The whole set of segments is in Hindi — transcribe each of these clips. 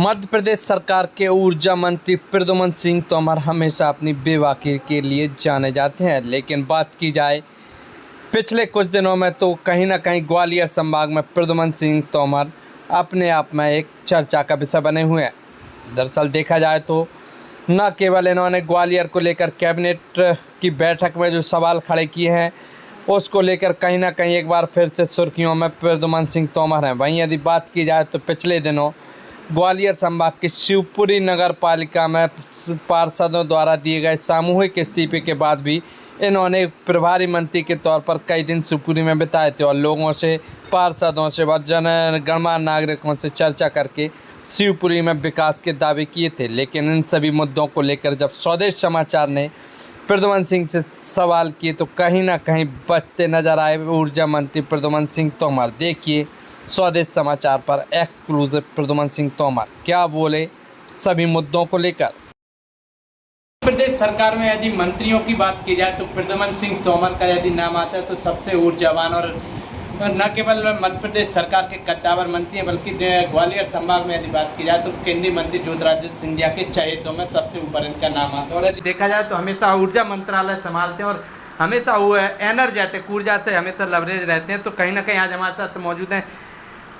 मध्य प्रदेश सरकार के ऊर्जा मंत्री प्रद्युम्न सिंह तोमर हमेशा अपनी बेबाकी के लिए जाने जाते हैं, लेकिन बात की जाए पिछले कुछ दिनों में तो कहीं ना कहीं ग्वालियर संभाग में प्रद्युम्न सिंह तोमर अपने आप में एक चर्चा का विषय बने हुए हैं। दरअसल देखा जाए तो न केवल इन्होंने ग्वालियर को लेकर कैबिनेट की बैठक में जो सवाल खड़े किए हैं उसको लेकर कहीं ना कहीं एक बार फिर से सुर्खियों में प्रद्युम्न सिंह तोमर हैं। वहीं यदि बात की जाए तो पिछले दिनों ग्वालियर संभाग की शिवपुरी नगर पालिका में पार्षदों द्वारा दिए गए सामूहिक इस्तीफे के बाद भी इन्होंने प्रभारी मंत्री के तौर पर कई दिन शिवपुरी में बिताए थे और लोगों से, पार्षदों से व गणमान्य नागरिकों से चर्चा करके शिवपुरी में विकास के दावे किए थे। लेकिन इन सभी मुद्दों को लेकर जब स्वदेश समाचार ने प्रद्युम्न सिंह से सवाल किए तो कहीं ना कहीं बचते नजर आए ऊर्जा मंत्री प्रद्युम्न सिंह तोमर। देखिए स्वदेश समाचार पर एक्सक्लूसिव प्रद्युम्न सिंह तोमर क्या बोले सभी मुद्दों को लेकर। प्रदेश सरकार में यदि मंत्रियों की बात की जाए तो प्रद्युम्न सिंह तोमर का यदि नाम आता है तो सबसे ऊर्जावान और न केवल मध्य प्रदेश सरकार के कद्दावर मंत्री हैं बल्कि ग्वालियर संभाग में यदि बात की जाए तो केंद्रीय मंत्री ज्योतिरादित्य सिंधिया के चहेतों में सबसे ऊपर इनका नाम आता है। और यदि देखा जाए तो हमेशा ऊर्जा मंत्रालय संभालते हैं और हमेशा वो एनर्जेटिक ऊर्जा से हमेशा लवरेज रहते हैं। तो कहीं ना कहीं आज हमारे साथ मौजूद हैं।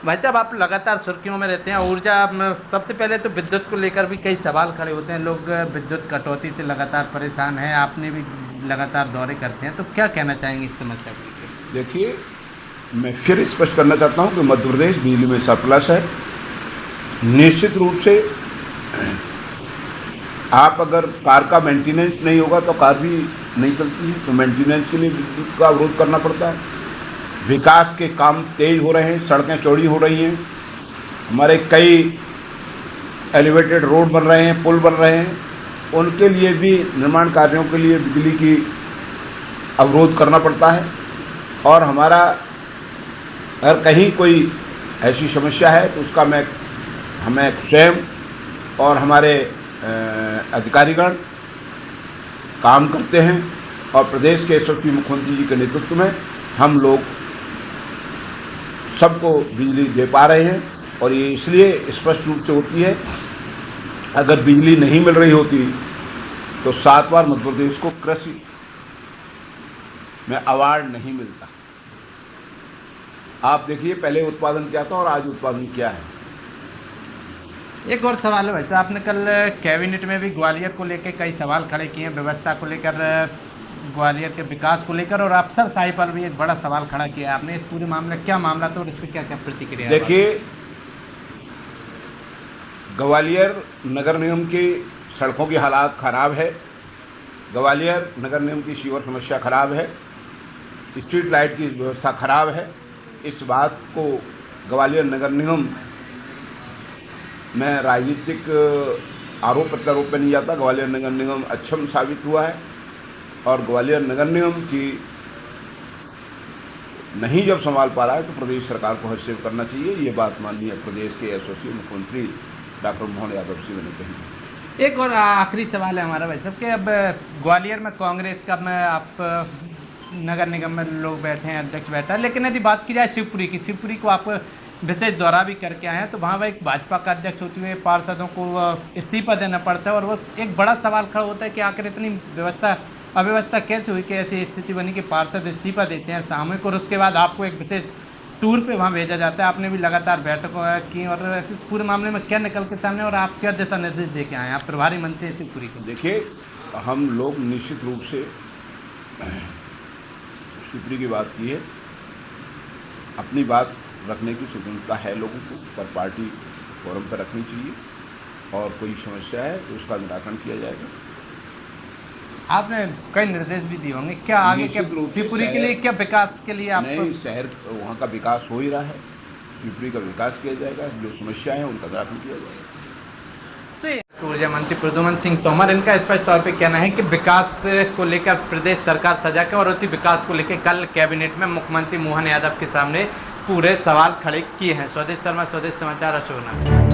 भाई साहब, आप लगातार सुर्खियों में रहते हैं। ऊर्जा सबसे पहले तो विद्युत को लेकर भी कई सवाल खड़े होते हैं, लोग विद्युत कटौती से लगातार परेशान हैं, आपने भी लगातार दौरे करते हैं, तो क्या कहना चाहेंगे इस समस्या को? देखिए, मैं फिर स्पष्ट करना चाहता हूं कि मध्य प्रदेश बिजली में सरप्लस है। निश्चित रूप से आप अगर कार का मेंटेनेंस नहीं होगा तो कार भी नहीं चलती है, तो मेंटेनेंस के लिए विद्युत का अवरोध करना पड़ता है। विकास के काम तेज हो रहे हैं, सड़कें चौड़ी हो रही हैं, हमारे कई एलिवेटेड रोड बन रहे हैं, पुल बन रहे हैं, उनके लिए भी निर्माण कार्यों के लिए बिजली की अवरोध करना पड़ता है। और हमारा अगर कहीं कोई ऐसी समस्या है तो उसका हमें स्वयं और हमारे अधिकारीगण काम करते हैं और प्रदेश के यशस्वी मुख्यमंत्री जी के नेतृत्व में हम लोग सबको बिजली दे पा रहे हैं। और ये इसलिए स्पष्ट रूप से होती है, अगर बिजली नहीं मिल रही होती तो 7 बार मध्य प्रदेश को कृषि में अवार्ड नहीं मिलता। आप देखिए पहले उत्पादन क्या था और आज उत्पादन क्या है। एक और सवाल है भाई साहब, आपने कल कैबिनेट में भी ग्वालियर को लेकर कई सवाल खड़े किए हैं, व्यवस्था को लेकर, ग्वालियर के विकास को लेकर, और अफसरशाही पर भी एक बड़ा सवाल खड़ा किया आपने। इस पूरे मामले क्या मामला था और इस पर क्या क्या प्रतिक्रिया? देखिए, ग्वालियर नगर निगम की सड़कों की हालात खराब है, ग्वालियर नगर निगम की सीवर समस्या खराब है, स्ट्रीट लाइट की व्यवस्था खराब है। इस बात को ग्वालियर नगर निगम में राजनीतिक आरोप प्रत्यारोप पे नहीं जाता। ग्वालियर नगर निगम अक्षम साबित हुआ है और ग्वालियर नगर निगम की नहीं जब संभाल पा रहा है तो प्रदेश सरकार को हस्तक्षेप करना चाहिए। ये बात माननीय प्रदेश के यशस्वी मुख्यमंत्री डॉक्टर मोहन यादव सिंह ने कही। एक और आखिरी सवाल है हमारा भाई साहब कि अब ग्वालियर में कांग्रेस का आप नगर निगम में लोग बैठे हैं, अध्यक्ष बैठा है, लेकिन यदि बात की जाए शिवपुरी को आप विशेष दौरा भी करके आए हैं तो वहाँ एक भाजपा का अध्यक्ष होते हुए पार्षदों को इस्तीफा देना पड़ता है और वो एक बड़ा सवाल खड़ा होता है कि आखिर इतनी अव्यवस्था कैसे हुई कि ऐसी स्थिति बनी कि पार्षद इस्तीफा देते हैं सामूहिक और उसके बाद आपको एक विशेष टूर पे वहाँ भेजा जाता है। आपने भी लगातार बैठकों की और इस पूरे मामले में क्या निकल के सामने और आप क्या दिशा निर्देश दे के आए हैं, आप प्रभारी मंत्री शिवपुरी के? देखिए, हम लोग निश्चित रूप से शिवपुरी की बात की है, अपनी बात रखने की स्वतंत्रता है लोगों को, पर पार्टी फोरम पर रखनी चाहिए और कोई समस्या है तो उसका निराकरण किया जाएगा। आपने कई निर्देश भी दिए होंगे, क्या आगे क्या शिवपुरी के लिए, क्या विकास के लिए? आप नहीं, शहर वहाँ का विकास हो ही रहा है, शिवपुरी का विकास किया जाएगा, जो समस्या है उनका निराकरण किया जाएगा। तो ऊर्जा मंत्री प्रद्युम्न सिंह तोमर, इनका स्पष्ट तौर पे कहना है कि विकास को लेकर प्रदेश सरकार सजग है और उसी विकास को लेकर कल कैबिनेट में मुख्यमंत्री मोहन यादव के सामने पूरे सवाल खड़े किए हैं। स्वदेश शर्मा, स्वदेश समाचार, अशोक।